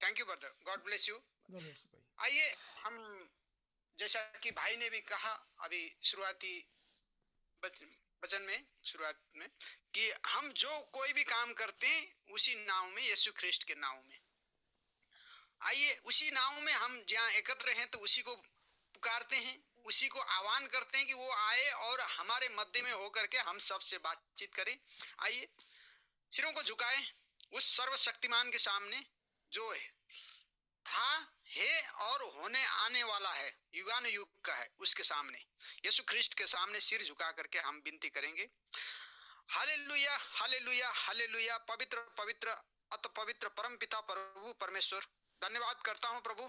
Thank you brother, God bless you. God bless you भाई। आइए हम, जैसा कि भाई ने भी कहा अभी शुरुआती वचन में, शुरुआत में, कि हम जो कोई भी काम करते हैं उसी नाव में, यीशु ख्रिस्ट के नाव में। आइए उसी नाव में हम जहाँ एकत्र हैं तो उसी को पुकारते हैं, उसी को आह्वान करते हैं कि वो आए और हमारे मध्य में होकर के हम सबसे बातचीत करें। आइए सिरों को झुकाएं उस सर्वशक्तिमान के सामने, जो था, है और होने आने वाला है, युगान युग का है, उसके सामने, यीशु ख्रिस्ट के सामने सिर झुका करके हम विनती करेंगे। Hallelujah hallelujah hallelujah. पवित्र पवित्र अत पवित्र परम पिता प्रभु परमेश्वर, धन्यवाद करता हूं प्रभु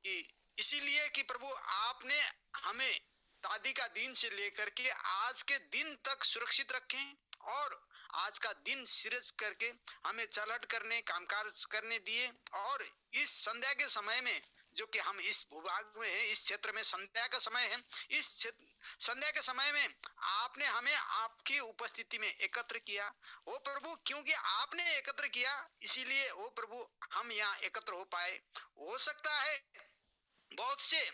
कि इसीलिए कि प्रभु आपने हमें दादी का दिन से लेकर के आज के दिन तक सुरक्षित रखें और आज का दिन सिरज करके हमें चलहट करने, कामकाज करने दिए। और इस संध्या के समय में, जो कि हम इस भूभाग में हैं, इस क्षेत्र में संध्या का समय है, इस संध्या के समय में आपने हमें आपकी उपस्थिति में एकत्र किया ओ प्रभु। क्योंकि आपने एकत्र किया इसीलिए ओ प्रभु हम यहाँ एकत्र हो पाए। हो सकता है बहुत से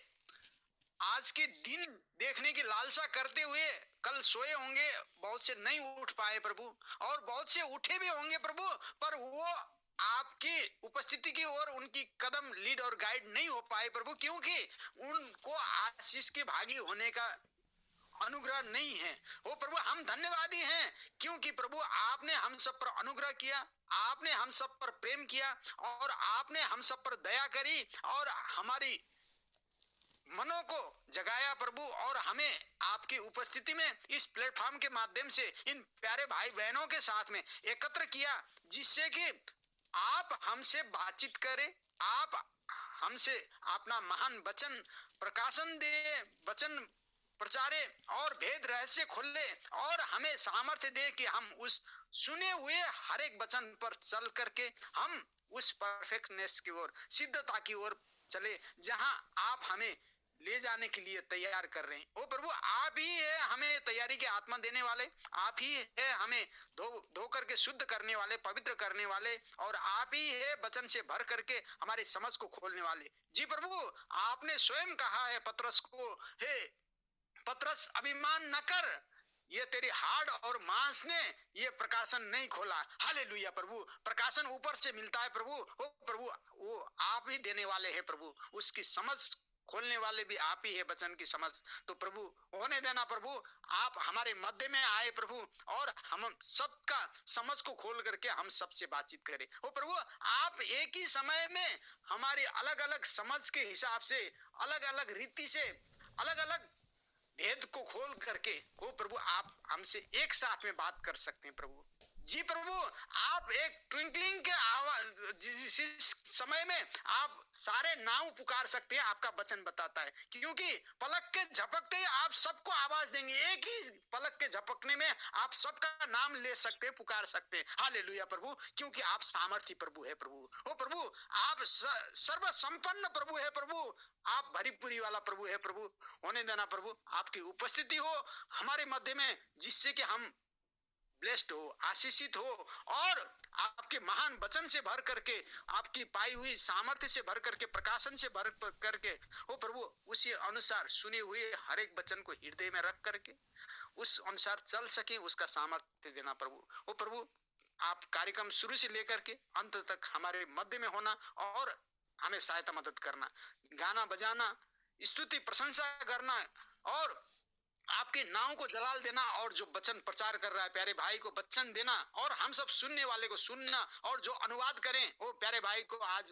आज के दिन देखने की लालसा करते हुए कल सोए होंगे, बहुत से नहीं उठ पाए प्रभु, और बहुत से उठे भी होंगे प्रभु, पर वो आपकी उपस्थिति की ओर उनकी कदम लीड और गाइड नहीं हो पाए प्रभु, क्योंकि उनको आशीष के भागी होने का अनुग्रह नहीं है। वो प्रभु हम धन्यवादी हैं क्योंकि प्रभु आपने हम सब पर अनुग्रह किया, आपने हम सब पर प्रेम किया और आपने हम सब पर दया करी और हमारी मनों को जगाया प्रभु, और हमें आपकी उपस्थिति में इस प्लेटफॉर्म के माध्यम से इन प्यारे भाई बहनों के साथ में एकत्र किया, जिससे कि आप हमसे बातचीत करें, आप हमसे अपना महान वचन प्रकाशन दे, वचन प्रचारे और भेद रहस्य खोले और हमें सामर्थ्य दे कि हम उस सुने हुए हर एक वचन पर चल करके हम उस परफेक्टनेस की ओर, सिद्धता की ओर चले, जहां आप हमें ले जाने के लिए तैयार कर रहे हैं। ओ प्रभु आप ही है हमें तैयारी की आत्मा देने वाले, आप ही है हमें धो करके शुद्ध करने वाले, पवित्र करने वाले, और आप ही है वचन से भर करके हमारी समझ को खोलने वाले। जी प्रभु आपने स्वयं कहा है पतरस को, हे पतरस अभिमान न कर, ये तेरी हाड़ और मांस ने ये प्रकाशन नहीं खोला। हालेलुया प्रभु, प्रकाशन ऊपर से मिलता है प्रभु। ओ प्रभु वो आप ही देने वाले हैं प्रभु, उसकी समझ खोलने वाले भी आप ही है, वचन की समझ। तो प्रभु होने देना प्रभु, आप हमारे मध्य में आए प्रभु और हम सबका समझ को खोल करके हम सबसे बातचीत करें। ओ प्रभु आप एक ही समय में हमारी अलग अलग समझ के हिसाब से, अलग अलग रीति से, अलग अलग भेद को खोल करके ओ प्रभु आप हमसे एक साथ में बात कर सकते हैं प्रभु। जी प्रभु आप एक ट्विंकलिंग के आवाज समय में आप सारे नाम पुकार सकते हैं, आपका वचन बताता है, क्योंकि पलक के झपकते ही आप सबको आवाज देंगे, एक ही पलक के झपकने में आप सबका नाम ले सकते हैं, पुकार सकते हैं। हालेलुया प्रभु, क्योंकि आप सामर्थी प्रभु है प्रभु। ओ प्रभु आप सर्व संपन्न प्रभु है प्रभु, आप भरीपुरी वाला प्रभु है प्रभु। होने देना प्रभु आपकी उपस्थिति हो हमारे मध्य में, जिससे कि हम ब्लेस्ड हो, आशीषित हो और आपके महान वचन से भर करके, आपकी पाई हुई सामर्थ्य से भर करके, प्रकाशन से भर करके ओ प्रभु उसी अनुसार सुने हुए हर एक वचन को हृदय में रख करके उस अनुसार चल सके, उसका सामर्थ्य देना प्रभु। ओ प्रभु आप कार्यक्रम शुरू से लेकर के अंत तक हमारे मध्य में होना और हमें सहायता मदद करना, गाना बजाना, स्तुति प्रशंसा करना और आपके नाम को जलाल देना, और जो वचन प्रचार कर रहा है प्यारे भाई को वचन देना, और हम सब सुनने वाले को सुनना, और जो अनुवाद करें वो प्यारे भाई को आज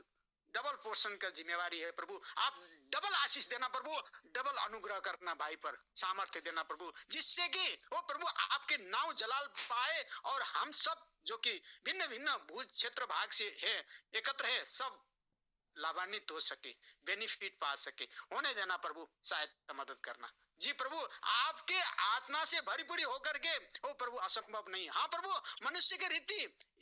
डबल पोर्शन का जिम्मेवारी है प्रभु। आप डबल आशीष देना प्रभु, डबल अनुग्रह करना भाई पर, सामर्थ्य देना प्रभु, जिससे कि वो प्रभु आपके नाम जलाल पाए और हम सब जो कि भिन्न भिन्न भूज क्षेत्र भाग से है एकत्र है, सब लाभान्वित हो सके, बेनिफिट पा सके। होने देना प्रभु, सहायता मदद करना। जी प्रभु आपके आत्मा से भरीपूरी होकर के ओ प्रभु असंभव नहीं। हाँ प्रभु मनुष्य के रीति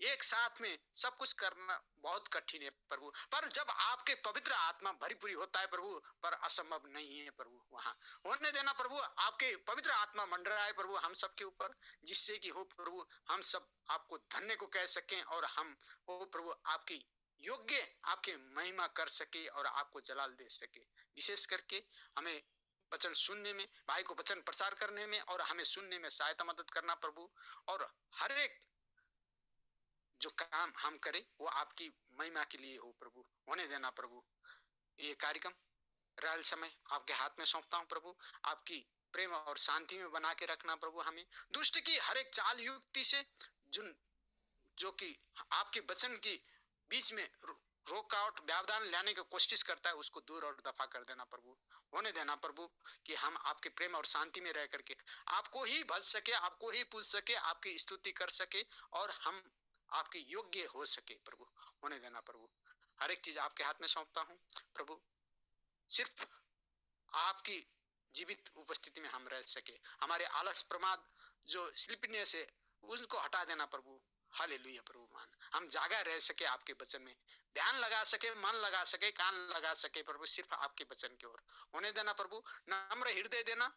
एक साथ में सब कुछ करना बहुत कठिन है प्रभु, पर जब आपके पवित्र आत्मा भरीपूरी होता है प्रभु, पर असंभव नहीं है प्रभु। वहां होने देना प्रभु, आपके पवित्र आत्मा मंडरा है प्रभु हम सबके ऊपर, जिससे कि हो प्रभु हम सब आपको धन्य को कह सकें और हम ओ प्रभु आपकी योग्य आपकी महिमा कर सके और आपको जलाल दे सके। विशेष करके हमें वचन सुनने में, भाई को वचन प्रचार करने में और हमें सुनने में सहायता मदद करना प्रभु। और हर एक जो काम हम करें वो आपकी महिमा के लिए हो प्रभु, होने देना प्रभु। ये कार्यक्रम रहल समय आपके हाथ में सौंपता हूँ प्रभु। आपकी प्रेम और शांति में बना के रखना प्रभु। हमें दुष्ट की हर एक चाल युक्ति से जो कि आपके वचन की बीच में रोकावट व्यवधान लाने की कोशिश करता है, उसको दूर और दफा कर देना प्रभु। होने देना प्रभु कि हम आपके प्रेम और शांति में रह करके आपको ही भज सके, आपको ही पूज सके, आपकी स्तुति कर सके और हम आपके योग्य हो सके प्रभु। होने देना प्रभु। हर एक चीज आपके हाथ में सौंपता हूँ प्रभु। सिर्फ आपकी जीवित उपस्थिति में हम रह सके। हमारे आलस प्रमाद जो स्लिपनेस है उसको हटा देना प्रभु। हालेलुया प्रभु। मान हम जागा रह सके आपके वचन में, ध्यान लगा सके, मन लगा सके, कान लगा सके प्रभु, सिर्फ आपके वचन की ओर। होने देना प्रभु। नम्र हृदय देना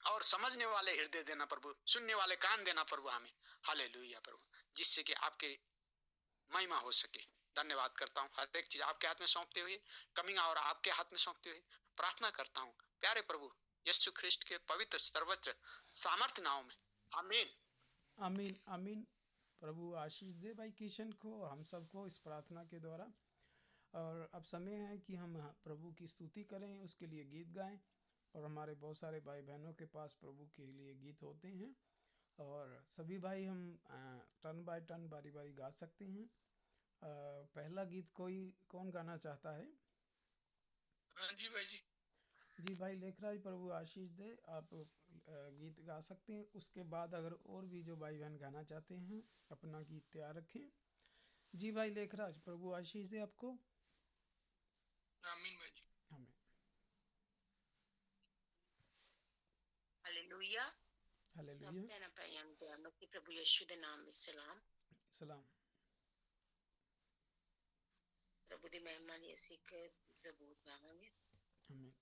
और समझने वाले हृदय देना प्रभु, सुनने वाले कान देना प्रभु हमें। हालेलुया प्रभु, जिससे कि आपके महिमा हो सके। धन्यवाद करता हूँ। हर एक चीज आपके हाथ में सौंपते हुए, कमिंग और आपके हाथ में सौंपते हुए प्रार्थना करता हूँ प्यारे प्रभु यीशु ख्रिस्ट के पवित्र सर्वोच्च सामर्थ्य नाम में, आमीन। आमीन आमीन। प्रभु आशीष दे भाई किशन को, हम सबको इस प्रार्थना के द्वारा। और अब समय है कि हम प्रभु की स्तुति करें, उसके लिए गीत गाएं। और हमारे बहुत सारे भाई बहनों के पास प्रभु के लिए गीत होते हैं और सभी भाई हम टर्न बाय टर्न बारी बारी गा सकते हैं। पहला गीत कौन गाना चाहता है? हाँ जी भाई जी। जी भाई लेखराज प्रभु आशीष दे, आप गीत गा सकते हैं। उसके बाद अगर और भी जो भाई बहन गाना चाहते हैं अपना गीत तैयार रखें। जी भाई लेखराज प्रभु आशीष दे आपको। आमीन भाई जी। हमें हालेलुया। हालेलुया। सबने पहचान किया कि प्रभु यीशु के नाम में सलाम। सलाम। प्रभु दी महिमा लिए सीकर जबूर गाएंगे। हमें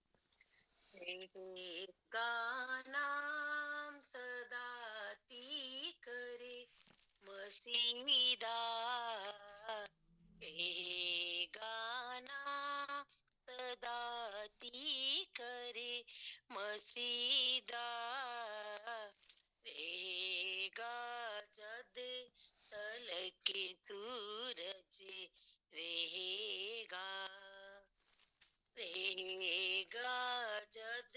गाना सदा ती करे मसीदा, गाना सदा ती करे मसीदा, रेगा जद तलके सूरज रहेगा, रहेगा जद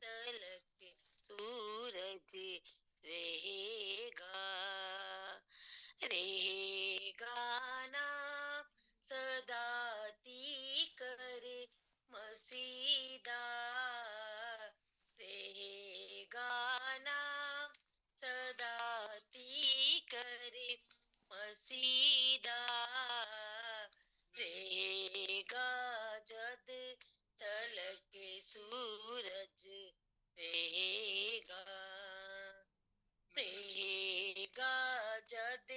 तलक सूरज रहेगा, रहेगा ना सदा ती करे मसीदा, रहेगा ना सदा ती करे मसीदा, रहेगा जद तलक सूरज रहेगा, रहेगा जद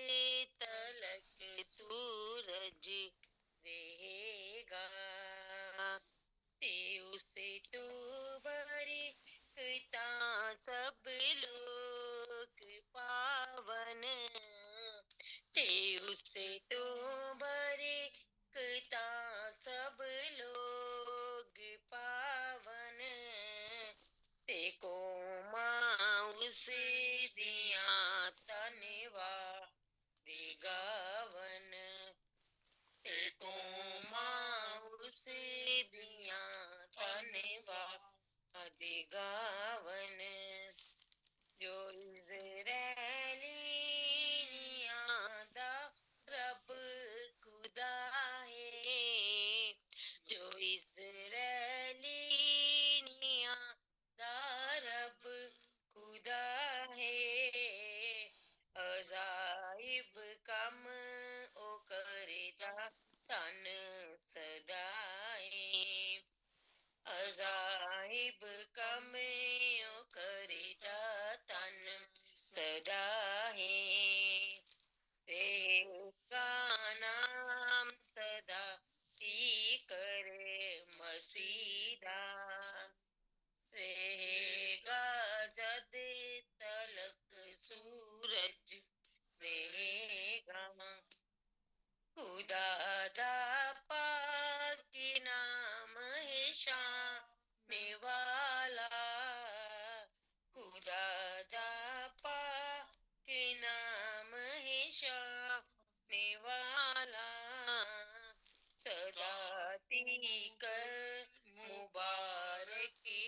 तलक सूरज रहेगा, ते उसे तो बरे कता सब लोग पावन, ते उसे तो बरे कता सब लोग पावन, ते को माँ उसे दिया धन्यवाद गावन, ते को माँ उसे दिया धन्यवाद गावन, जो इज़राइलियां दा रब खुदा है, जो इज़राइलियां दा रब खुदा है, अजाइब कम ओ करेदा तन सदाए, अजाइब कम ओ करेदा तन सदा है, रहेगा नाम सदा ती करे मसीदा, रहेगा जद तलक सूरज रहेगा, खुदा दादा पाकी नाम है शाने वाला, दादा पाकी नाम है शाने वाला, सदा कर मुबारकियों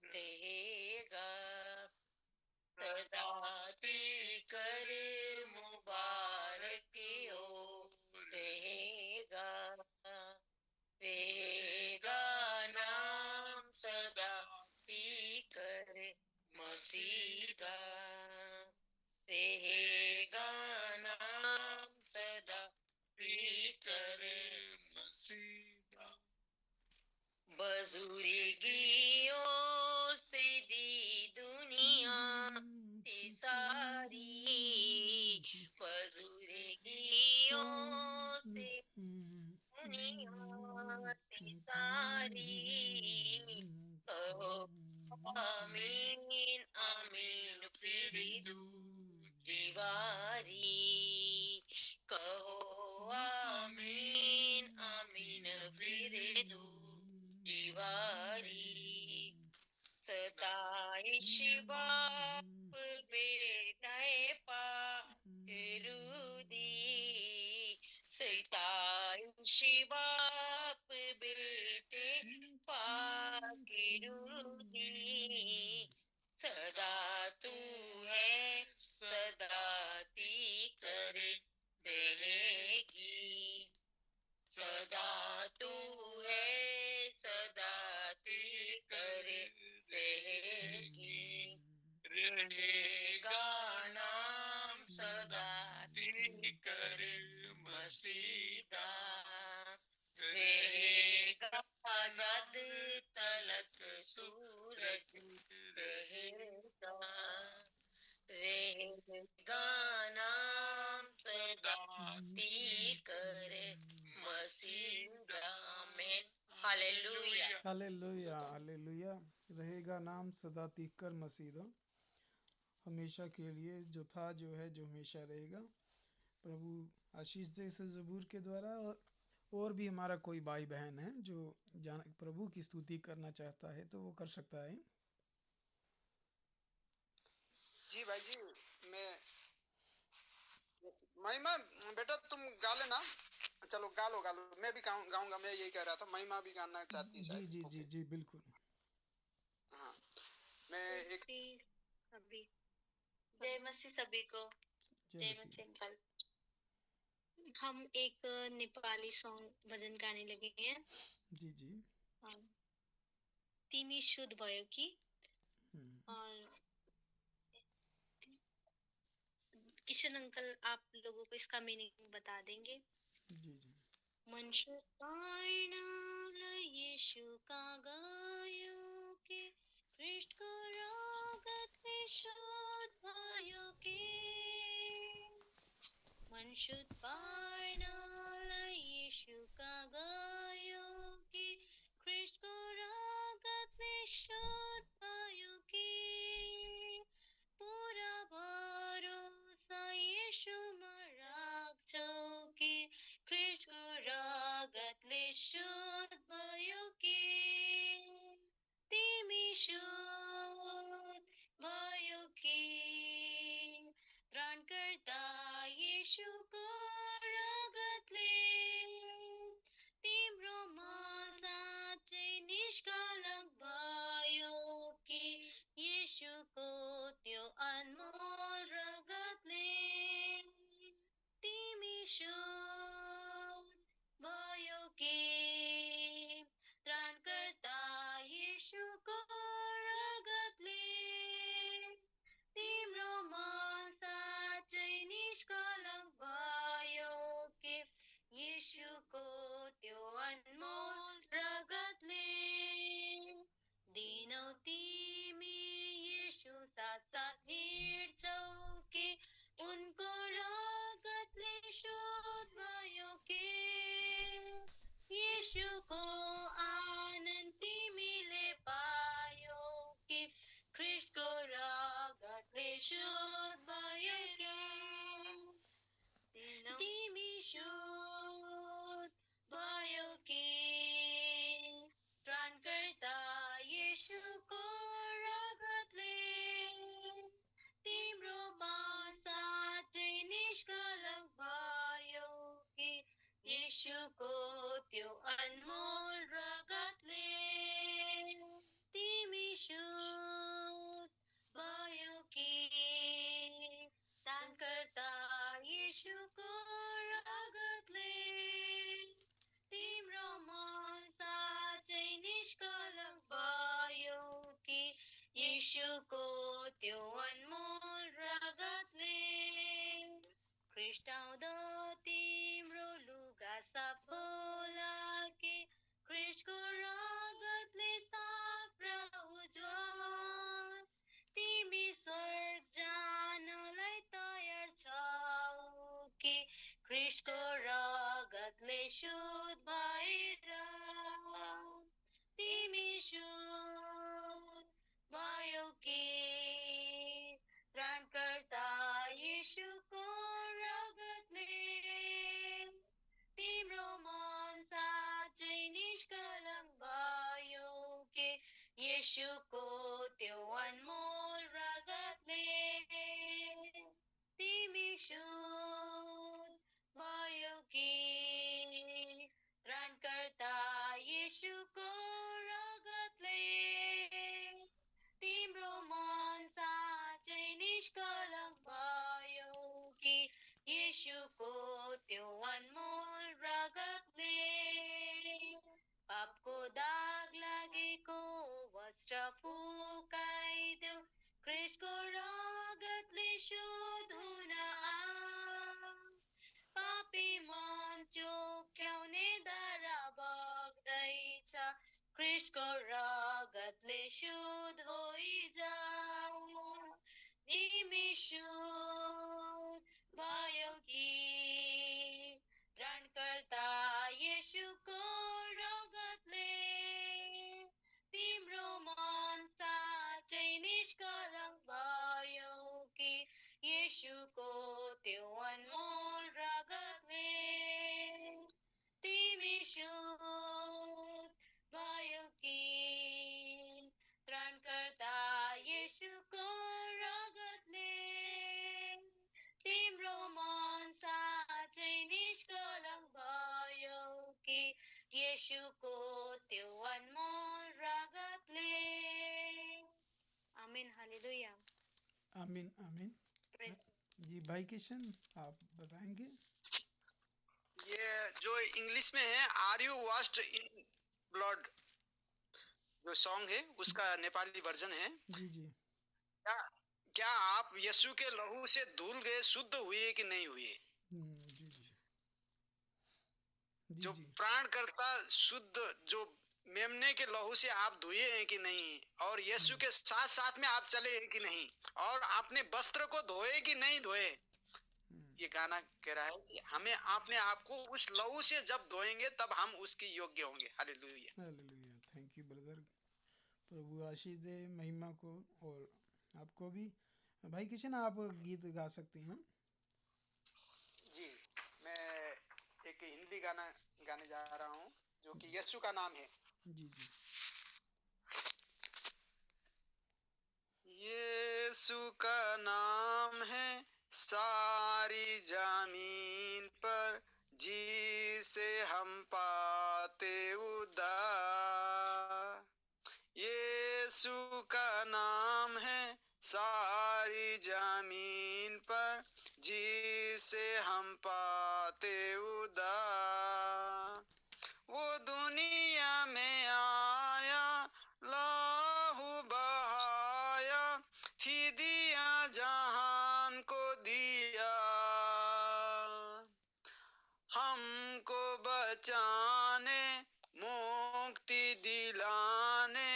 रहेगा, सदा कर मुबारकियों रहेगा, रहेगा नाम सदा कर मसीदा, रहेगा नाम सदा कर मसीदा, बुजुर्गियों से दी दुनिया थी सारी, बुजुर्गियों से दुनिया थी सारी, कहो आमीन आमीन फिर दीवारी, कहो आमीन आमीन फिर दीवारी, सताइश बाप बेटाए पारूदी, सताइश बाप बेटे पारूदी, सदा तू है सदा ती करे रहेगी, सदा तू है सदा ती करे रहेगी, रहेगा नाम सदा ती करे मसीदा, रहेगा जद तलक सूरज रहेगा, रहेगा नाम सदा ती करे मसीदा, आमीन, हालेलुया। Hallelujah hallelujah. रहेगा नाम सदा तीकर मसीदा, हमेशा के लिए जो था जो है जो हमेशा रहेगा। प्रभु आशीष दे इस ज़बूर के द्वारा। और भी हमारा कोई भाई बहन है जो प्रभु की स्तुति करना चाहता है तो वो कर सकता है। जी भाई जी, मैं महिमा बेटा तुम गा लेना, चलो गा लो गा लो, मैं भी गाऊंगा, मैं यही कह रहा था, महिमा भी गाना चाहती है जी शायद। जी जी ओके जी बिल्कुल। हाँ, मैं एक सभी जय मसीह सभी को, जय जय मसीह। मसीह अंकल। हम एक नेपाली सॉन्ग भजन गाने लगे हैं। जी जी। तिमी शुद्ध भयो कि, और किशन अंकल आप लोगों को इसका मीनिंग बता देंगे। जी जी। मन शुद्ध पार्नलाई येशूका गयो कि, ख्रीष्टको रगतले शुद्ध भयो कि, मन शुद्ध पार्नलाई येशूका गयो कि, ख्रीष्टको रगतले शुद्ध भयो कि, पुरा भरोसा येशूमा राख्छौ कि, ख्रीष्टको रगतले शुद्ध भयो कि, तिमी शुद्ध भयो कि, त्राणकर्ता येशूको रगतले, तिम्रो मन साँच्चै निष्कलङ्क भयो कि, येशूको त्यो अनमोल रगतले, तिमी शुद्ध भयो कि, त्राणकर्ता येशूको रगतले, तिम्रो मन साँच्चै निष्कलङ्क भयो कि, येशूको त्यो अनमोल रगतले, दिनौ तिमी येशू साथ साथ हिँड्छौ कि, उनको रगतले शुद्ध भयो कि, येशूको आनन्द तिमीले पायौ कि, ख्रीष्टको रगतले शुद्ध भयो कि, तिमी शुद्ध येशूको त्यो अनमोल रगतले तिमी शुद्ध भयो कि दानकर्ता येशूको रगतले तिम्रो मन साँच्चै निष्कलङ्क भयो कि येशूको त्यो अनमोल रगतले ख्रीष्ट आउँदो तिम्रो लुगा साफ होला कि ख्रीष्टको रगतले साफ र उज्जवल तिमी स्वर्ग जानलाई तयार छौ कि ख्रीष्टको रगतले शुद्ध भएर तिमी शुद्ध भयो कि त्राणकर्ता येशूको रगतले तिम्रो मन साँच्चै निष्कलङ्क भयो कि येशूको त्यो अनमोल रगतले तिमी शुद्ध भयो कि त्राणकर्ता येशूको रगतले तिम्रो मन साँच्चै निष्कलङ्क भयो कि येशूको त्यो अनमोल रगतले पापको दाग लागेको वस्त्र फुकाइदेऊ ख्रीष्टको रगतले शुद्ध हुन पापी मन चोख्याउने धारा बग्दैछ ख्रीष्टको रगतले शुद्ध होइजाऊ तिमी शुद्ध भयो कि त्राणकर्ता येशूको रगतले तिम्रो मन साँच्चै निष्कलङ्क भयो कि येशूको त्यो अनमोल रगतले तिमी शुद्ध भयो कि त्राणकर्ता येशूको रगतले तिम्रो मन साँच्चै निष्कलङ्क भयो कि येशूको त्यो अनमोल रगतले आमीन हालेलुया आमीन आमीन। प्रेज जी भाई किशन आप बताएंगे। ये जो इंग्लिश में है are you washed in blood जो सॉन्ग है उसका नेपाली वर्जन है। जी जी क्या क्या आप यीशु के लहू से धुल गए, शुद्ध हुए कि नहीं हुए? जी जी जी जो जी प्राण करता शुद्ध जो मेमने के लहू से आप धुए हैं कि नहीं, और यीशु के साथ साथ में आप चले हैं कि नहीं, और आपने वस्त्र को धोए कि नहीं धोए। ये गाना कह रहा है कि हमें अपने आप को उस लहू से जब धोएंगे तब हम उसकी योग्य होंगे। Hallelujah hallelujah. Thank you brother. प्रभु आशीष दे महिमा को और आपको भी। भाई किशन आप गीत गा सकते हैं। जी। मैं एक हिंदी गाना गाने जा रहा हूँ जो कि यीशु का नाम है। जी जी यीशु का नाम है सारी जमीन पर, जिसे हम पाते उद्धार। यीशु का नाम है सारी जमीन पर, जिसे हम पाते उद्धार। वो दुनिया में आया, लहू बहाया, फिदिया जहान को दिया, हमको बचाने मुक्ति दिलाने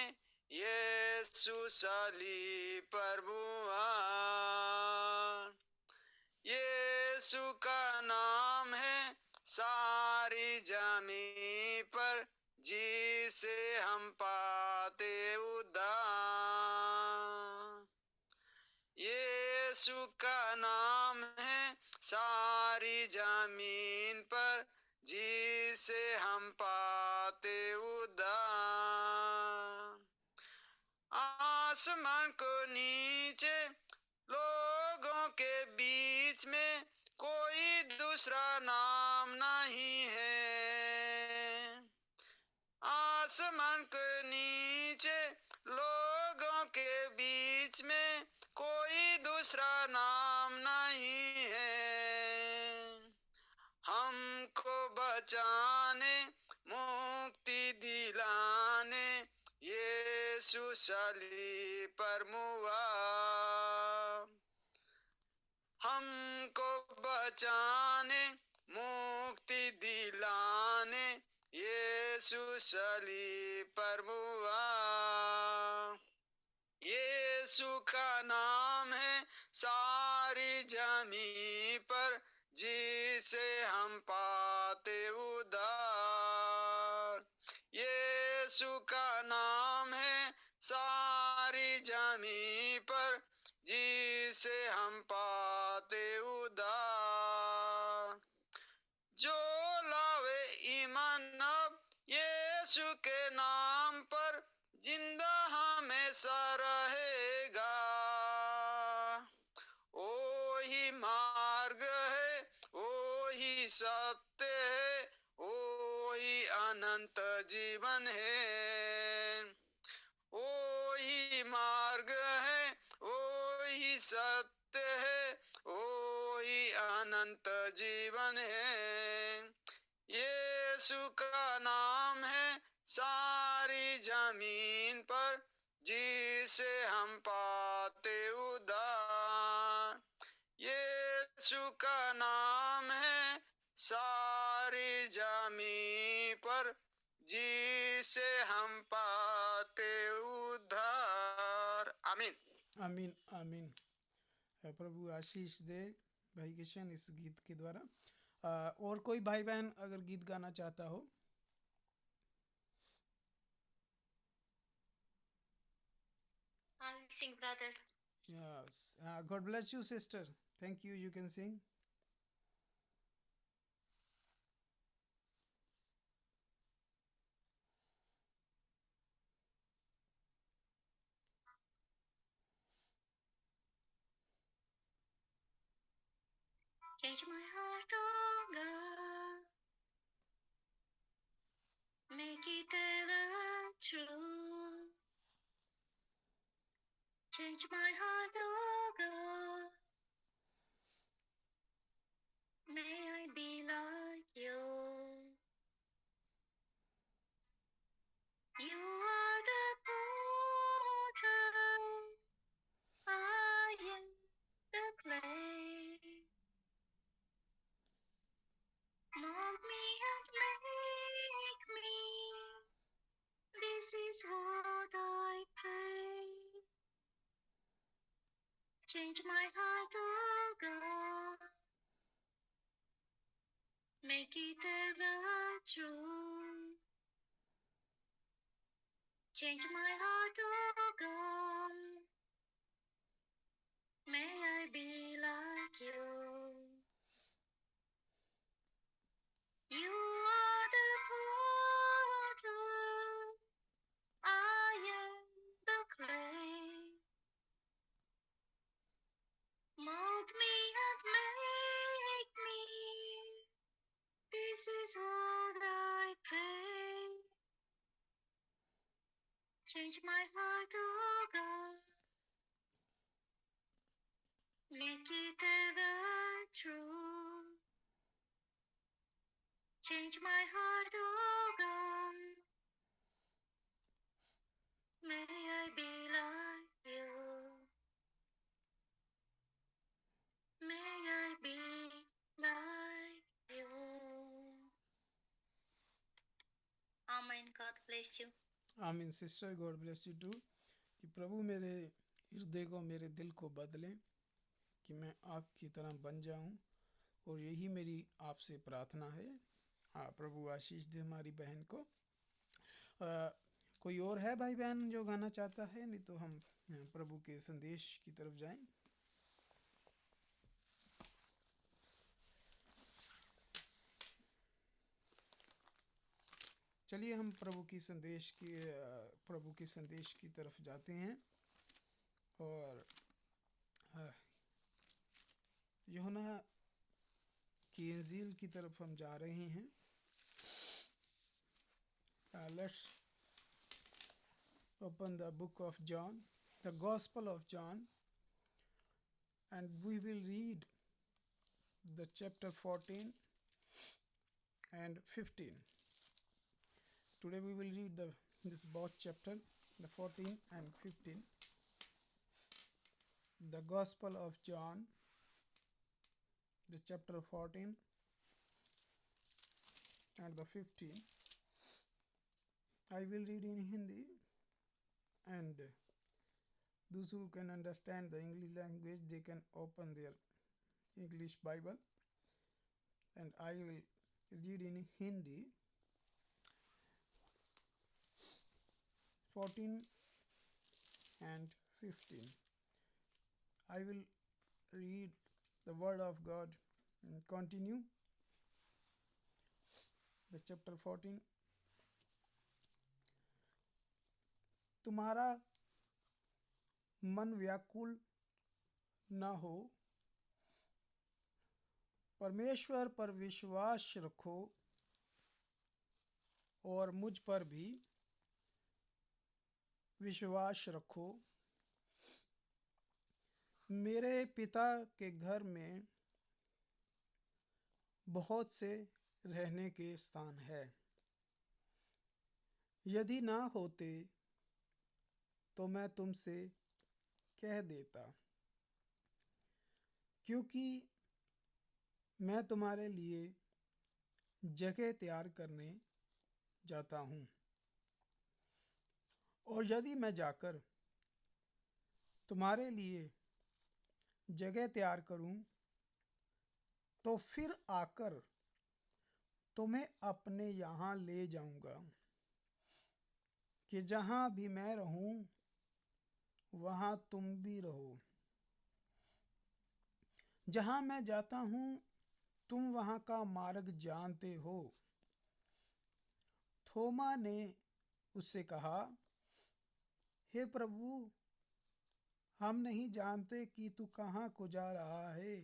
यीशु सलीब पर हुआ। यीशु का नाम है सारी जमीन पर, जिसे हम पाते उद्धार। यीशु का नाम है सारी जमीन पर, जिसे हम पाते उद्धार। आसमान को नीचे लोगों के बीच में कोई दूसरा नाम नहीं है, दूसरा नाम नहीं है हमको बचाने मुक्ति दिलाने यीशु सलीब पर मुआ हमको बचाने मुक्ति दिलाने यीशु सलीब पर मुआ यीशु का नाम है सारी जमी पर जिसे हम पाते उद्धार यीशु का नाम है सारी जमी पर जिसे हम पाते उद्धार जो लावे ईमान अब यीशु के नाम पर जिंदा हमेशा रहेगा ओही मार्ग है ओही सत्य है ओही अनंत जीवन है ओही मार्ग है ओही सत्य है ओही अनंत जीवन है यीशु का नाम है सारी जमीन पर जिसे हम पाते उद्धार यीशु का नाम है सारी जमीन पर जिसे हम पाते उद्धार आमीन आमीन आमीन। प्रभु आशीष दे भाई किशन इस गीत के द्वारा। और कोई भाई बहन अगर गीत गाना चाहता हो? I'll sing, brother. Yes. God bless you, sister. Thank you. You can sing. Change my heart, oh God. Make it ever true. Change my heart, oh God. May I be like you. You are the potter. I am the clay. Mold me and make me. This is what I pray. Change my heart, oh God. Make it ever true. Change my heart, oh God. May I be like you. You are the potter. I am the clay. Mold me and make me. This is what I pray. Change my heart, oh God. Make it ever true. Change my heart, oh God. May I be like you. May I be like you. Amen. God bless you. आमीन sister, God bless you too. कि प्रभु मेरे हृदय को, मेरे दिल को बदलें कि मैं आपकी तरह बन जाऊं, और यही मेरी आपसे प्रार्थना है। प्रभु आशीष दे हमारी बहन को। कोई और है भाई बहन जो गाना चाहता है? नहीं तो हम प्रभु के संदेश की तरफ जाएं। चलिए हम प्रभु की संदेश की तरफ जाते हैं, और यूहन्ना की इंजील की तरफ हम जा रहे हैं। Let's open the book of John, the Gospel of John, and we will read the chapter 14 and 15. Today we will read this both chapter, the 14 and 15. The Gospel of John, the chapter 14 and the 15. I will read in Hindi, and those who can understand the English language, they can open their English Bible, and I will read in Hindi. 14 and 15. I will read the word of God and continue the chapter 14. तुम्हारा मन व्याकुल न हो, परमेश्वर पर विश्वास रखो और मुझ पर भी विश्वास रखो। मेरे पिता के घर में बहुत से रहने के स्थान है। यदि ना होते तो मैं तुमसे कह देता, क्योंकि मैं तुम्हारे लिए जगह तैयार करने जाता हूँ। और यदि मैं जाकर तुम्हारे लिए जगह तैयार करूं, तो फिर आकर तुम्हें अपने यहाँ ले जाऊंगा, कि जहाँ भी मैं रहूं वहाँ तुम भी रहो। जहाँ मैं जाता हूँ तुम वहाँ का मार्ग जानते हो। थोमा ने उससे कहा, हे प्रभु, हम नहीं जानते कि तू कहाँ को जा रहा है,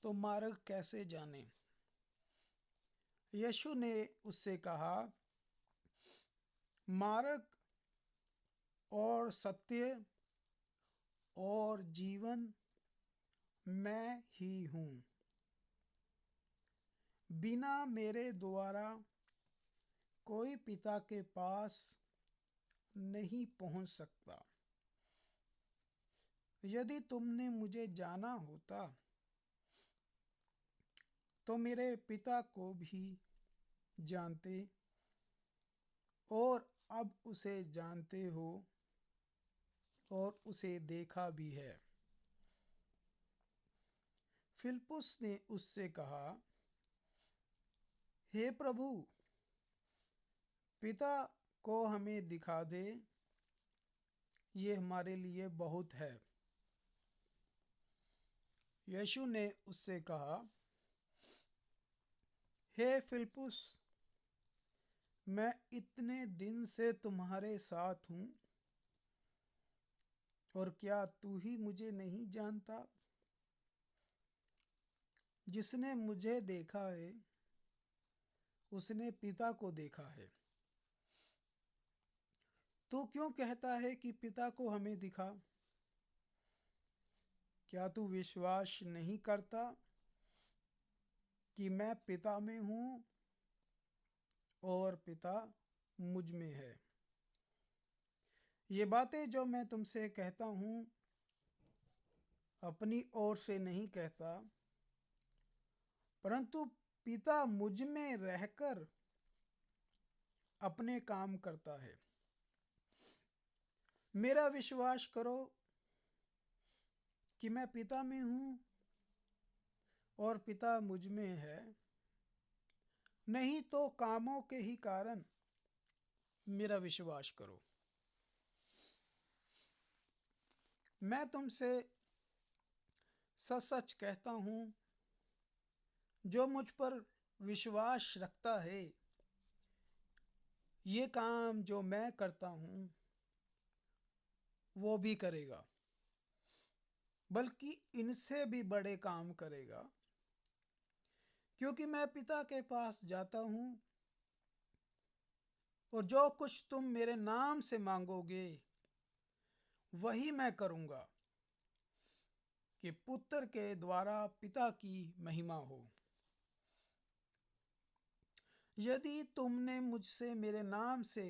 तो मार्ग कैसे जाने? यीशु ने उससे कहा, मार्ग और सत्य और जीवन मैं ही हूँ। बिना मेरे द्वारा कोई पिता के पास नहीं पहुँच सकता। यदि तुमने मुझे जाना होता तो मेरे पिता को भी जानते और अब उसे जानते हो और उसे देखा भी है। फिलिप्पुस ने उससे कहा, हे प्रभु, पिता को हमें दिखा दे, ये हमारे लिए बहुत है। यीशु ने उससे कहा, हे फिलिप्पुस, मैं इतने दिन से तुम्हारे साथ हूँ और क्या तू ही मुझे नहीं जानता? जिसने मुझे देखा है उसने पिता को देखा है। तू क्यों कहता है कि पिता को हमें दिखा? क्या तू विश्वास नहीं करता कि मैं पिता में हूँ और पिता मुझ में है? ये बातें जो मैं तुमसे कहता हूँ अपनी ओर से नहीं कहता, परंतु पिता मुझ में रहकर अपने काम करता है। मेरा विश्वास करो कि मैं पिता में हूँ और पिता मुझ में है, नहीं तो कामों के ही कारण मेरा विश्वास करो। मैं तुमसे सच सच कहता हूँ, जो मुझ पर विश्वास रखता है, ये काम जो मैं करता हूँ वो भी करेगा, बल्कि इनसे भी बड़े काम करेगा, क्योंकि मैं पिता के पास जाता हूँ। और जो कुछ तुम मेरे नाम से मांगोगे वही मैं करूँगा, कि पुत्र के द्वारा पिता की महिमा हो। यदि तुमने मुझसे मेरे नाम से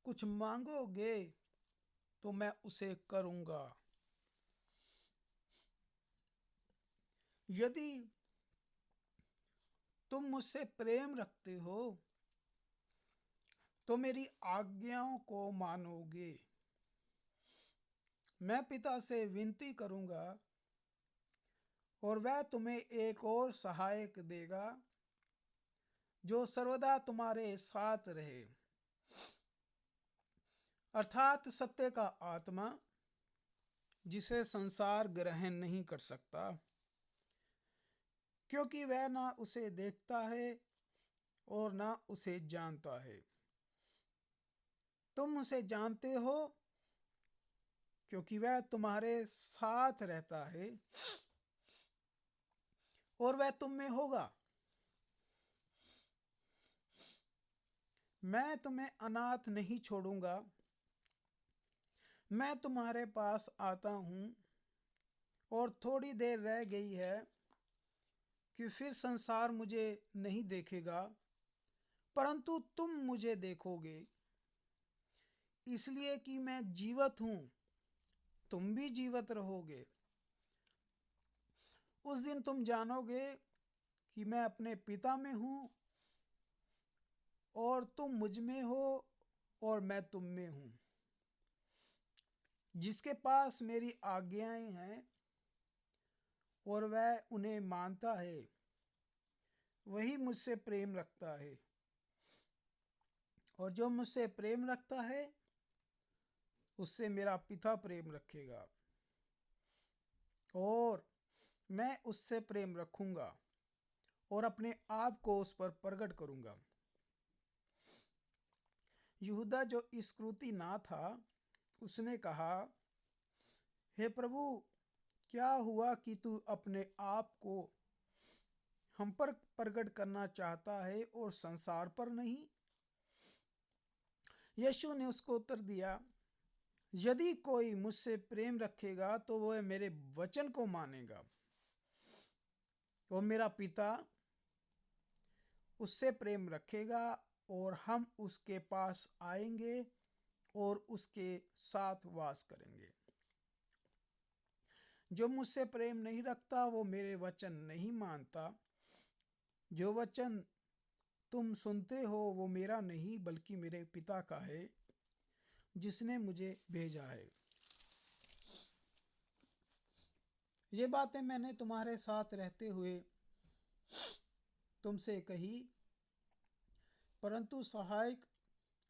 कुछ मांगोगे तो मैं उसे करूंगा। यदि तुम मुझसे प्रेम रखते हो तो मेरी आज्ञाओं को मानोगे। मैं पिता से विनती करूंगा और वह तुम्हें एक और सहायक देगा जो सर्वदा तुम्हारे साथ रहे, अर्थात सत्य का आत्मा, जिसे संसार ग्रहण नहीं कर सकता, क्योंकि वह ना उसे देखता है और ना उसे जानता है। तुम उसे जानते हो क्योंकि वह तुम्हारे साथ रहता है और वह तुम में होगा। मैं तुम्हें अनाथ नहीं छोड़ूंगा। मैं तुम्हारे पास आता हूं और थोड़ी देर रह गई है कि फिर संसार मुझे नहीं देखेगा, परंतु तुम मुझे देखोगे, इसलिए कि मैं जीवित हूं, तुम भी जीवित रहोगे। उस दिन तुम जानोगे कि मैं अपने पिता में हूं और तुम मुझ में हो और मैं तुम में हूं। जिसके पास मेरी आज्ञाएं हैं और वह उन्हें मानता है, वही मुझसे प्रेम रखता है, और जो मुझसे प्रेम रखता है उससे मेरा पिता प्रेम रखेगा और मैं उससे प्रेम रखूंगा और अपने आप को उस पर प्रकट करूंगा। यहूदा जो इस्करियोती ना था, उसने कहा, हे प्रभु, क्या हुआ कि तू अपने आप को हम पर प्रकट करना चाहता है और संसार पर नहीं? यीशु ने उसको उत्तर दिया, यदि कोई मुझसे प्रेम रखेगा तो वह मेरे वचन को मानेगा और मेरा पिता उससे प्रेम रखेगा और हम उसके पास आएंगे और उसके साथ वास करेंगे। जो मुझसे प्रेम नहीं रखता वो मेरे वचन नहीं मानता। जो वचन तुम सुनते हो वो मेरा नहीं बल्कि मेरे पिता का है जिसने मुझे भेजा है। ये बातें मैंने तुम्हारे साथ रहते हुए तुमसे कही, परंतु सहायक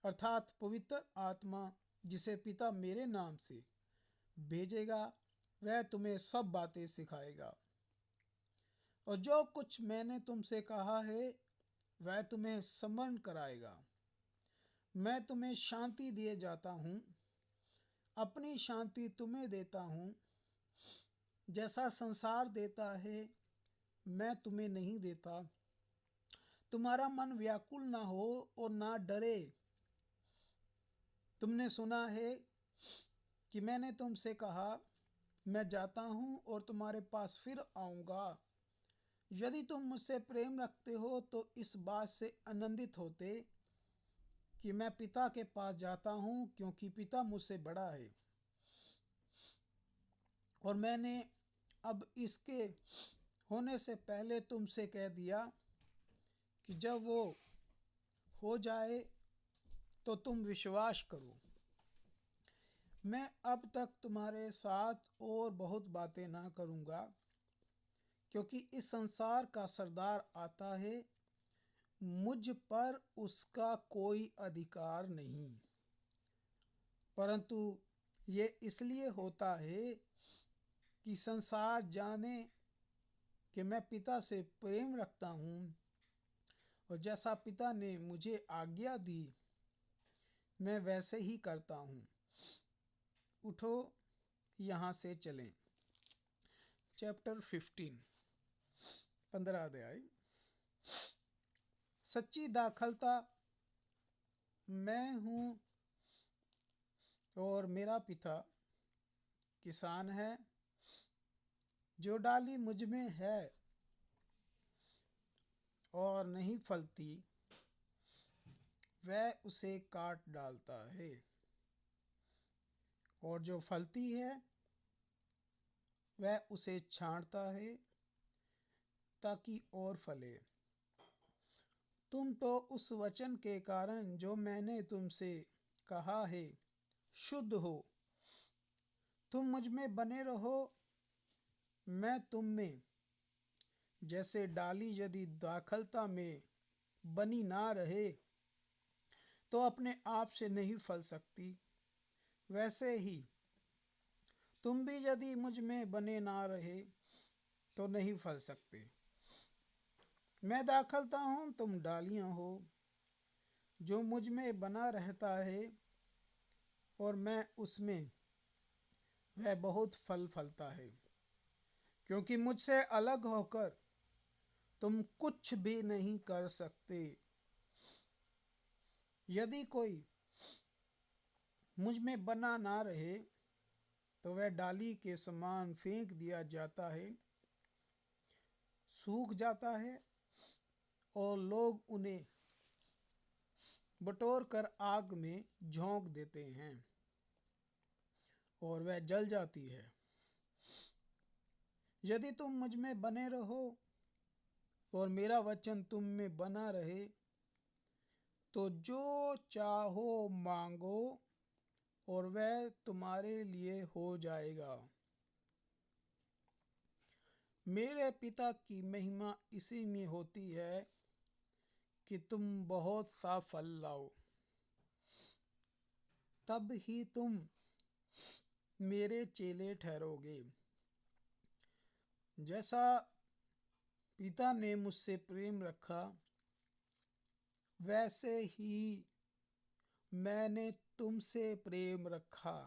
अर्थात पवित्र आत्मा जिसे पिता मेरे नाम से भेजेगा वह तुम्हें सब बातें सिखाएगा और जो कुछ मैंने तुमसे कहा है वह तुम्हें स्मरण कराएगा। मैं तुम्हें शांति दिए जाता हूँ, अपनी शांति तुम्हें देता हूँ। जैसा संसार देता है मैं तुम्हें नहीं देता। तुम्हारा मन व्याकुल ना हो और ना डरे। तुमने सुना है कि मैंने तुमसे कहा, मैं जाता हूँ और तुम्हारे पास फिर आऊँगा। यदि तुम मुझसे प्रेम रखते हो तो इस बात से आनंदित होते कि मैं पिता के पास जाता हूँ, क्योंकि पिता मुझसे बड़ा है और मैंने अब इसके होने से पहले तुमसे कह दिया कि जब वो हो जाए तो तुम विश्वास करो। मैं अब तक तुम्हारे साथ और बहुत बातें ना करूँगा, क्योंकि इस संसार का सरदार आता है, मुझ पर उसका कोई अधिकार नहीं, परंतु ये इसलिए होता है कि संसार जाने कि मैं पिता से प्रेम रखता हूँ और जैसा पिता ने मुझे आज्ञा दी मैं वैसे ही करता हूँ। उठो, यहाँ से चलें। चैप्टर 15 अध्याय। सच्ची दाखलता मैं हूँ और मेरा पिता किसान है। जो डाली मुझ में है और नहीं फलती, वह उसे काट डालता है, और जो फलती है वह उसे छांटता है ताकि और फले। तुम तो उस वचन के कारण जो मैंने तुमसे कहा है शुद्ध हो। तुम मुझ में बने रहो, मैं तुम में। जैसे डाली यदि दाखलता में बनी ना रहे तो अपने आप से नहीं फल सकती, वैसे ही तुम भी यदि मुझ में बने ना रहे तो नहीं फल सकते। मैं दाखलता हूँ, तुम डालियां हो। जो मुझ में बना रहता है और मैं उसमें, वह बहुत फल फलता है, क्योंकि मुझसे अलग होकर तुम कुछ भी नहीं कर सकते। यदि कोई मुझ में बना ना रहे तो वह डाली के समान फेंक दिया जाता है, सूख जाता है, और लोग उन्हें बटोर कर आग में झोंक देते हैं और वह जल जाती है। यदि तुम मुझ में बने रहो और मेरा वचन तुम में बना रहे तो जो चाहो मांगो और वह तुम्हारे लिए हो जाएगा। मेरे पिता की महिमा इसी में होती है कि तुम बहुत सा फल लाओ, तब ही तुम मेरे चेले ठहरोगे। जैसा पिता ने मुझसे प्रेम रखा, वैसे ही मैंने तुमसे प्रेम रखा।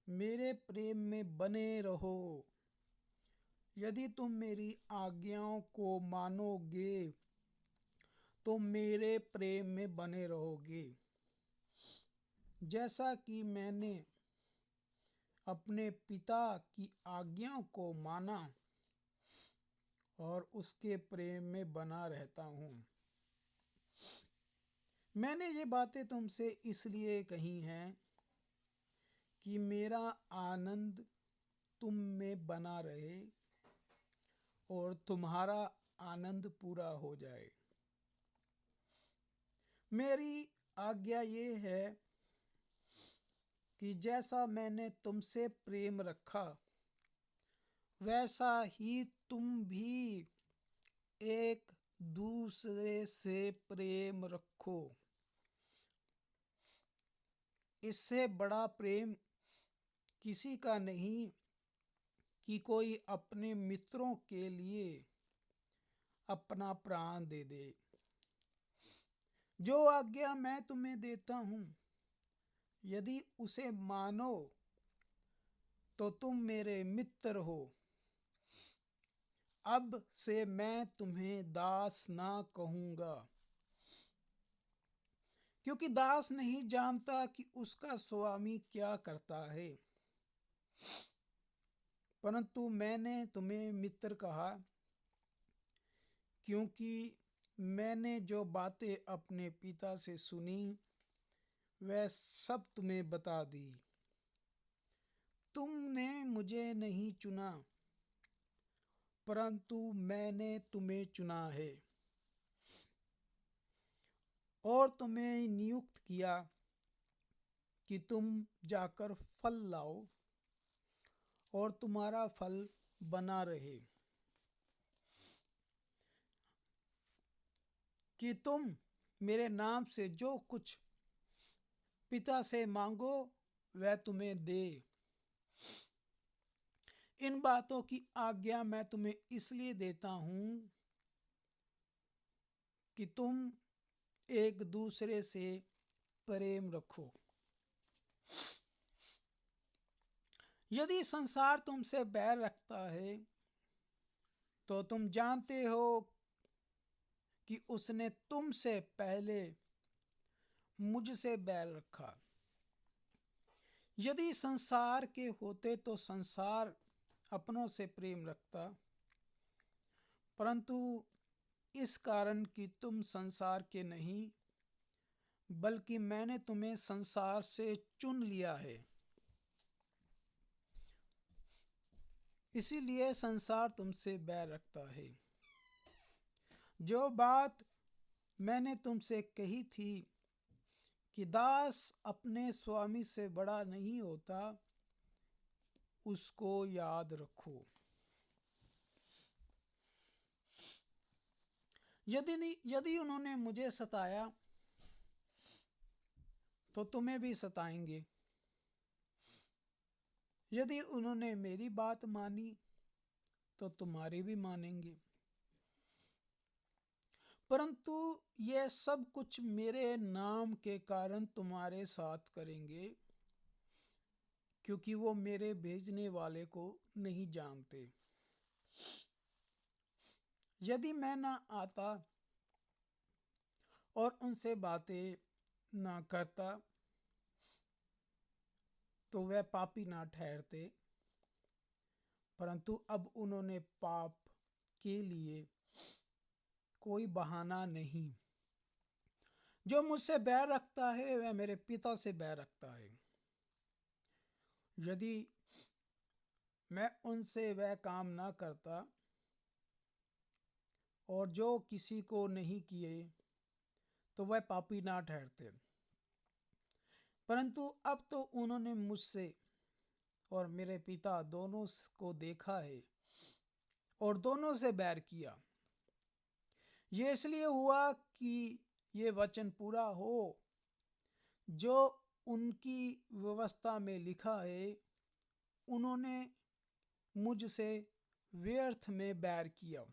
मेरे प्रेम में बने रहो। यदि तुम मेरी आज्ञाओं को मानोगे तो मेरे प्रेम में बने रहोगे, जैसा कि मैंने अपने पिता की आज्ञाओं को माना और उसके प्रेम में बना रहता हूँ। मैंने ये बातें तुमसे इसलिए कही हैं कि मेरा आनंद तुम में बना रहे और तुम्हारा आनंद पूरा हो जाए। मेरी आज्ञा ये है कि जैसा मैंने तुमसे प्रेम रखा, वैसा ही तुम भी एक दूसरे से प्रेम रखो। इससे बड़ा प्रेम किसी का नहीं कि कोई अपने मित्रों के लिए अपना प्राण दे दे। जो आज्ञा मैं तुम्हें देता हूँ, यदि उसे मानो तो तुम मेरे मित्र हो। अब से मैं तुम्हें दास ना कहूँगा, क्योंकि दास नहीं जानता कि उसका स्वामी क्या करता है, परंतु मैंने तुम्हें मित्र कहा, क्योंकि मैंने जो बातें अपने पिता से सुनी वह सब तुम्हें बता दी। तुमने मुझे नहीं चुना, परंतु मैंने तुम्हें चुना है और तुम्हें नियुक्त किया कि तुम जाकर फल लाओ और तुम्हारा फल बना रहे, कि तुम मेरे नाम से जो कुछ पिता से मांगो वह तुम्हें दे। इन बातों की आज्ञा मैं तुम्हें इसलिए देता हूँ कि तुम एक दूसरे से प्रेम रखो। यदि संसार तुमसे बैर रखता है तो तुम जानते हो कि उसने तुमसे पहले मुझसे बैर रखा। यदि संसार के होते तो संसार अपनों से प्रेम रखता, परंतु इस कारण कि तुम संसार के नहीं, बल्कि मैंने तुम्हें संसार से चुन लिया है, इसीलिए संसार तुमसे बैर रखता है। जो बात मैंने तुमसे कही थी कि दास अपने स्वामी से बड़ा नहीं होता, उसको याद रखो। यदि उन्होंने मुझे सताया तो तुम्हें भी सताएंगे, यदि उन्होंने मेरी बात मानी तो तुम्हारी भी मानेंगे। परंतु यह सब कुछ मेरे नाम के कारण तुम्हारे साथ करेंगे, क्योंकि वो मेरे भेजने वाले को नहीं जानते। यदि मैं न आता और उनसे बातें न करता तो वह पापी ना ठहरते, परंतु अब उन्होंने पाप के लिए कोई बहाना नहीं। जो मुझसे बैर रखता है वह मेरे पिता से बैर रखता है। यदि मैं उनसे वह काम ना करता और जो किसी को नहीं किए तो वह पापी ना ठहरते, परंतु अब तो उन्होंने मुझसे और मेरे पिता दोनों को देखा है और दोनों से बैर किया। ये इसलिए हुआ कि ये वचन पूरा हो जो उनकी व्यवस्था में लिखा है, उन्होंने मुझसे व्यर्थ में बैर किया।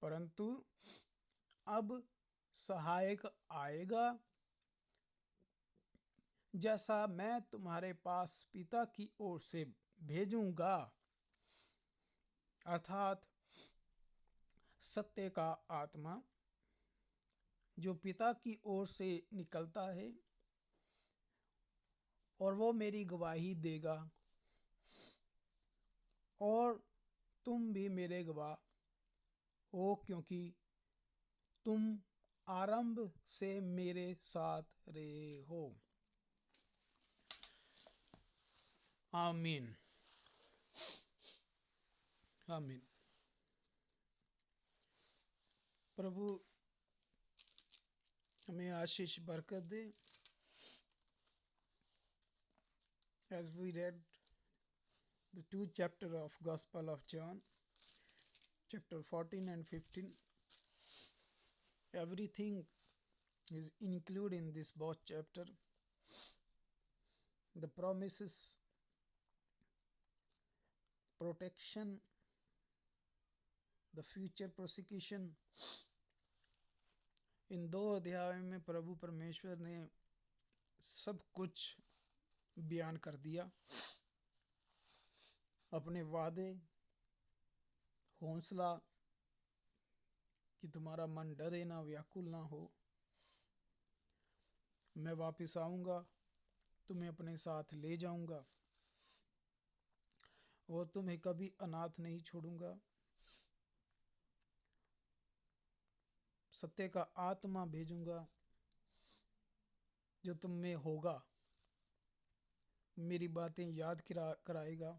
परंतु अब सहायक आएगा, जैसा मैं तुम्हारे पास पिता की ओर से भेजूंगा, अर्थात सत्य का आत्मा जो पिता की ओर से निकलता है, और वो मेरी गवाही देगा, और तुम भी मेरे गवाह हो, क्योंकि तुम आरंभ से मेरे साथ रहे हो। आमीन, आमीन। प्रभु हमें आशीष बरकत दे। As we read the 2 chapter of Gospel of John, chapter 14 and 15, everything is included in this both chapter. The promises, protection, the future prosecution. इन 2 अध्यायों में प्रभु परमेश्वर ने सब कुछ बयान कर दिया। अपने वादे, हौसला कि तुम्हारा मन डरे ना, व्याकुल ना हो। मैं वापस आऊंगा, तुम्हें अपने साथ ले जाऊंगा और तुम्हें कभी अनाथ नहीं छोड़ूंगा। सत्य का आत्मा भेजूंगा जो तुम में होगा, मेरी बातें याद कराएगा,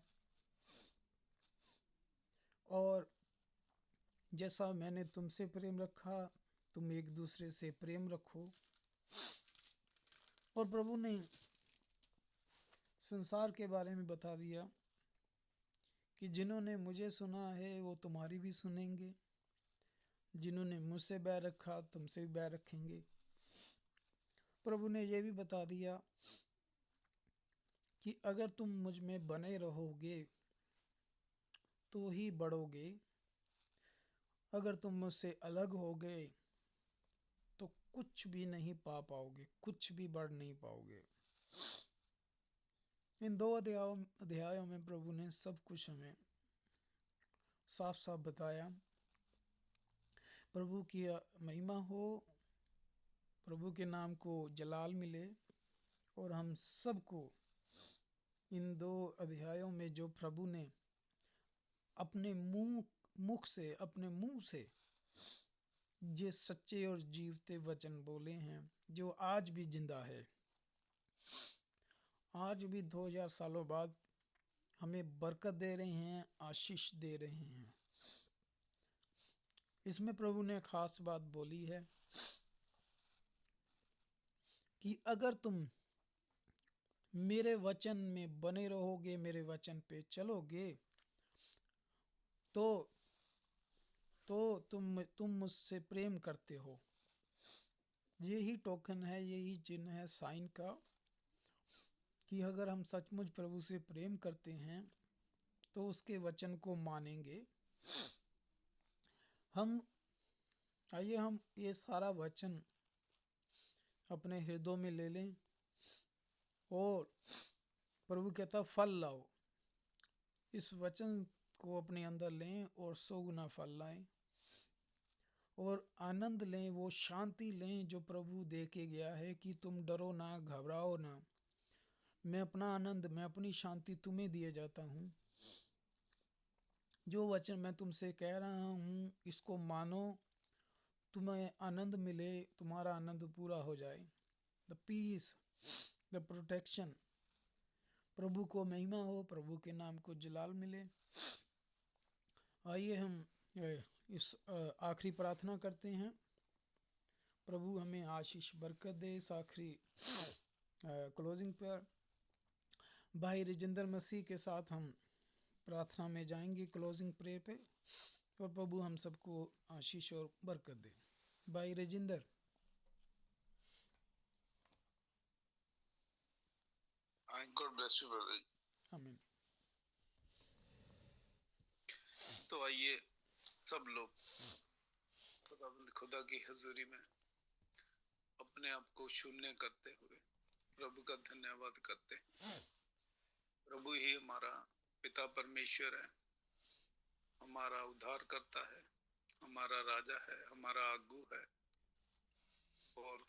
और जैसा मैंने तुमसे प्रेम रखा तुम एक दूसरे से प्रेम रखो। और प्रभु ने संसार के बारे में बता दिया कि जिन्होंने मुझे सुना है वो तुम्हारी भी सुनेंगे, जिन्होंने मुझसे बैर रखा तुमसे भी बैर रखेंगे। प्रभु ने यह भी बता दिया कि अगर तुम मुझ में बने रहोगे तो ही बढ़ोगे, अगर तुम मुझसे अलग हो गए तो कुछ भी नहीं पा पाओगे, कुछ भी बढ़ नहीं पाओगे। इन 2 अध्यायों में प्रभु ने सब कुछ हमें साफ साफ बताया। प्रभु की महिमा हो, प्रभु के नाम को जलाल मिले, और हम सबको इन 2 अध्यायों में जो प्रभु ने अपने मुख से, अपने मुंह से ये सच्चे और जीवते वचन बोले हैं, जो आज भी जिंदा है, आज भी 2000 सालों बाद हमें बरकत दे रहे हैं, आशीष दे रहे हैं। इसमें प्रभु ने खास बात बोली है कि अगर तुम मेरे वचन में बने रहोगे, मेरे वचन पे चलोगे, तो तुम मुझसे प्रेम करते हो। यही टोकन है, यही चिन्ह है साइन का, कि अगर हम सचमुच प्रभु से प्रेम करते हैं तो उसके वचन को मानेंगे। आइए हम ये सारा वचन अपने हृदय में ले लें और प्रभु कहता फल लाओ, इस वचन को अपने अंदर लें और 100 गुना फल लाएं और आनंद लें, वो शांति लें जो प्रभु दे के गया है कि तुम डरो ना, घबराओ ना, मैं अपना आनंद, मैं अपनी शांति तुम्हें दिए जाता हूँ। जो वचन मैं तुमसे कह रहा हूँ इसको मानो, तुम्हें आनंद मिले, तुम्हारा आनंद पूरा हो जाए। द पीस, द प्रोटेक्शन, प्रभु को महिमा हो, प्रभु के नाम को जलाल मिले। आइए हम इस आखिरी प्रार्थना करते हैं। प्रभु हमें आशीष बरकत दे। इस आखिरी क्लोजिंग पर भाई राजेंद्र मसीह के साथ हम प्रार्थना में जाएंगे, क्लोजिंग प्रे पे, और प्रभु हम सबको आशीष और बरकत दे। भाई Rajendra. God bless you, brother. आमीन। तो आइए सब लोग खुदावंद खुदा की हजूरी में अपने आप को शून्य करते हुए प्रभु का धन्यवाद करते हैं। प्रभु ही हमारा पिता परमेश्वर है, हमारा उद्धार करता है, हमारा राजा है, हमारा आगू है, और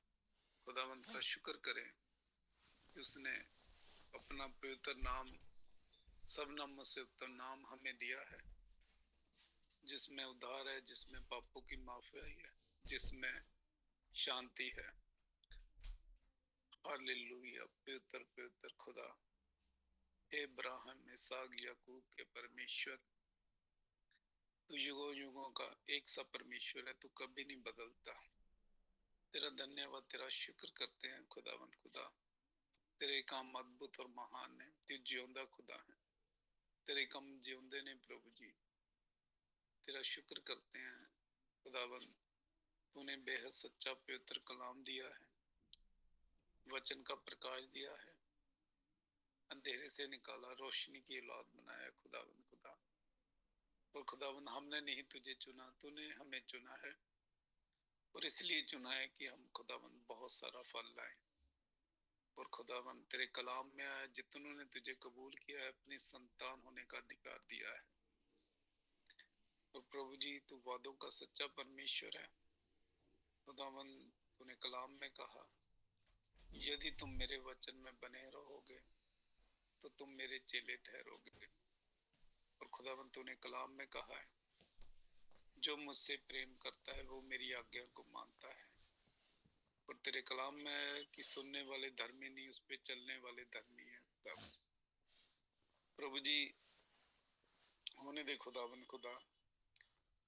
खुदावंद का शुक्र करें कि उसने अपना पवित्र नाम, सब नामों से उत्तम नाम हमें दिया है, जिसमें उद्धार है, जिसमें पापों की माफी है, जिसमें शांति है। हालेलुया। पवित्र पवित्र खुदा, इब्राहिम, इसहाक, याकूब के परमेश्वर, तू युगों युगों का एक सा परमेश्वर है, तू कभी नहीं बदलता। तेरा धन्यवाद, तेरा शुक्र करते हैं खुदावंद खुदा। तेरे काम अद्भुत और महान है, तू जिਉਂदा खुदा है, तेरे काम जिਉਂਦੇ ने प्रभु जी। तेरा शुक्र करते हैं खुदावंद, तूने बेहद सच्चा पवित्र कलाम दिया है, वचन का प्रकाश दिया है, अंधेरे से निकाला, रोशनी की औलाद बनाया खुदावंद खुदा। और खुदावंद हमने नहीं तुझे चुना, तूने हमें चुना है, और इसलिए चुना है कि हम खुदावंद बहुत सारा फल लाएं। और खुदावंद तेरे कलाम में आया, जितनों ने तुझे कबूल किया है अपनी संतान होने का अधिकार दिया है। और प्रभु जी तू वादों का सच्चा परमेश्वर है खुदावंद। तूने कलाम में कहा, यदि तुम मेरे वचन में बने रहोगे तो तुम मेरे चेले ठहरोगे। और खुदावंद तूने कलाम में कहा है, जो मुझसे प्रेम करता है वो मेरी आज्ञा को मानता है। और तेरे कलाम में है कि सुनने वाले धर्मी नहीं, उस पे चलने वाले धर्मी है। प्रभु जी होने दे खुदावंद खुदा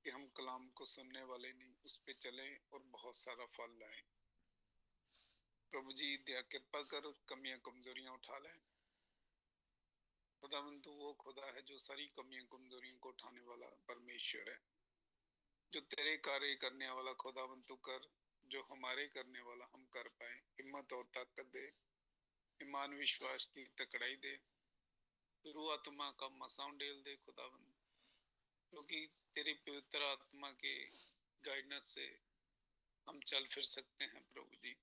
कि हम कलाम को सुनने वाले नहीं, उस पे चलें और बहुत सारा फल लाएं। प्रभु जी दया कृपा कर, कमियां कमजोरियां उठा लें खुदावंद। तू वो खुदा है जो सारी कमियां कमजोरियों को उठाने वाला परमेश्वर है, जो तेरे कार्य करने वाला खुदावंद तू कर, जो हमारे करने वाला हम कर पाए। हिम्मत और ताकत दे, ईमान विश्वास की तकड़ाई दे, रूह आत्मा का मसाउं डेल दे खुदावंद, क्योंकि तेरी पवित्र आत्मा के गाइडेंस से हम चल फिर सकते हैं प्रभु जी।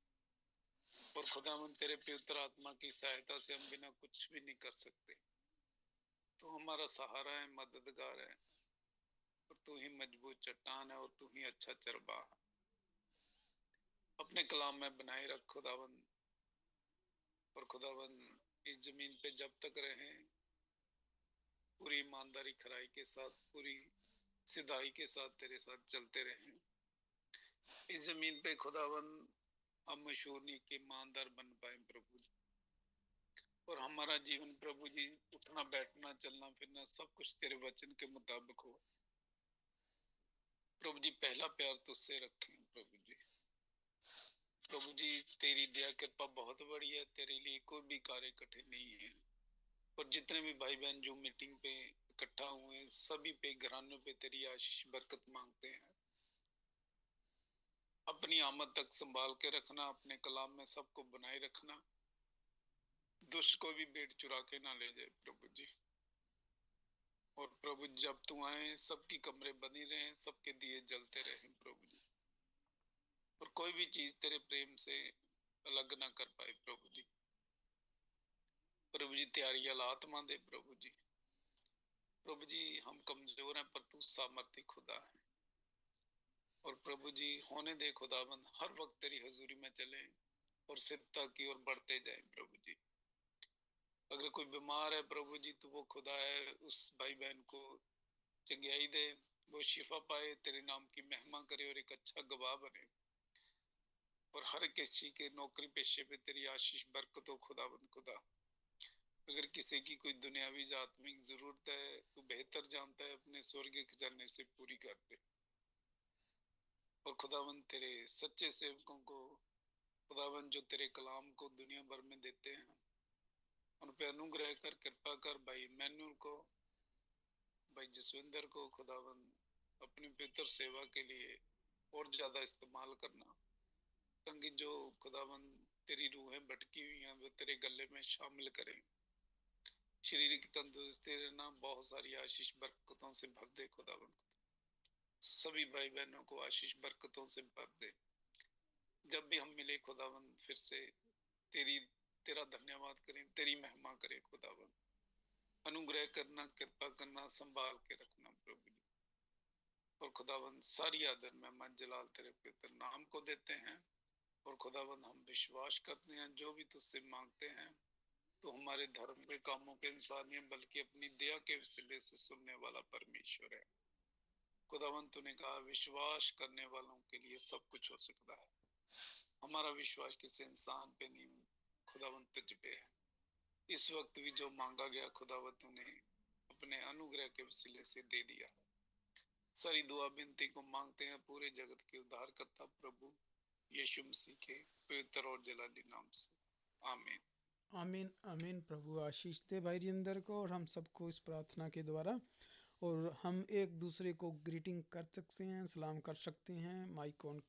और खुदावंद तेरे पवित्र आत्मा की सहायता से हम बिना कुछ भी नहीं कर सकते। तू हमारा सहारा है, मददगार है, और तू ही मजबूत चट्टान है, और तू ही अच्छा चरवाहा है। अपने कलाम में बनाए रख खुदावंद। और खुदावंद इस जमीन पे जब तक रहें पूरी ईमानदारी खराई के साथ, पूरी सिधाई के साथ तेरे साथ चलते रहें। इस जमीन पे खुदावंद हम मशहूर नहीं कि ईमानदार बन पाए प्रभु जी, और हमारा जीवन प्रभु जी उठना बैठना चलना फिरना सब कुछ तेरे वचन के मुताबिक हो। प्रभु जी पहला प्यार तुझसे रखें प्रभु जी। प्रभु जी तेरी दया कृपा बहुत बड़ी है, तेरे लिए कोई भी कार्य कठिन नहीं है। और जितने भी भाई बहन जो मीटिंग पे इकट्ठा हुए हैं सभी पे घरानों पे तेरी आशीष बरकत मांगते हैं। अपनी आमद तक संभाल के रखना, अपने कलाम में सबको बनाए रखना, दुष्ट को भी भेंट चुरा के ना ले जाए प्रभु जी। और प्रभु जब तू आए सबकी कमरे बनी रहे, सबके दिए जलते रहे प्रभु जी, और कोई भी चीज तेरे प्रेम से अलग ना कर पाए प्रभु जी। प्रभु जी त्यारी आत्मा दे प्रभु जी। प्रभु जी हम कमजोर हैं पर तू सामर्थी खुदा है। और प्रभु जी होने दे खुदाबंद हर वक्त तेरी हजूरी में चले और सिद्धता की ओर बढ़ते जाए प्रभु जी। अगर कोई बीमार है प्रभु जी तो वो खुदा है, उस भाई बहन को चंगाई दे, वो शिफा पाए, तेरे नाम की महिमा करे और एक अच्छा गवाह बने। और हर किसी के नौकरी पेशे पे तेरी आशीष बरकत हो खुदाबंद खुदा। अगर किसी की कोई दुनियावी या आत्मिक जरूरत है तो बेहतर जानता है, अपने स्वर्गीय खजाने से पूरी कर दे। और खुदावंद तेरे सच्चे सेवकों को खुदावंद जो तेरे कलाम को दुनिया भर में देते हैं उन पे अनुग्रह कर, कृपा कर। भाई मैनुअल को, भाई जसविंदर को खुदावंद अपनी बेहतर सेवा के लिए और ज्यादा इस्तेमाल करना, ताकि जो खुदावंद तेरी रूहें भटकी हुई हैं वो तेरे गले में शामिल करें। शरीर की तंदुरुस्ती रहना, बहुत सारी आशीष बरकतों से भर दे खुदावंद। सभी भाई बहनों को आशीष बरकतों से भर दे। जब भी हम मिले खुदावंद फिर से तेरा धन्यवाद करें, तेरी महिमा करें खुदावंद। अनुग्रह करना, कृपा करना, संभाल के रखना प्रभु जी। और खुदावंद सारी आदर महिमा जलाल तेरे पवित्र नाम को देते हैं। और खुदावंद हम विश्वास करते हैं जो भी तुझसे मांगते हैं तो हमारे धर्म के कामों के अनुसार नहीं बल्कि अपनी दया के वसीले से सुनने वाला परमेश्वर है। खुदावंद तूने कहा विश्वास करने वालों के लिए सब कुछ हो सकता है। हमारा विश्वास किसी इंसान पे नहीं, खुदावंद तुझ पे है। इस वक्त भी जो मांगा गया खुदावंद तूने अपने अनुग्रह के वसीले से दे दिया है। सारी दुआ विनती को मांगते हैं पूरे जगत के उद्धारकर्ता प्रभु यीशु मसीह के पवित्र और जलाली नाम से, आमीन। आमीन आमीन। प्रभु आशीष दे भाई रिंदर को और हम सबको इस प्रार्थना के द्वारा। और हम एक दूसरे को ग्रीटिंग कर सकते हैं, सलाम कर सकते हैं। Mic on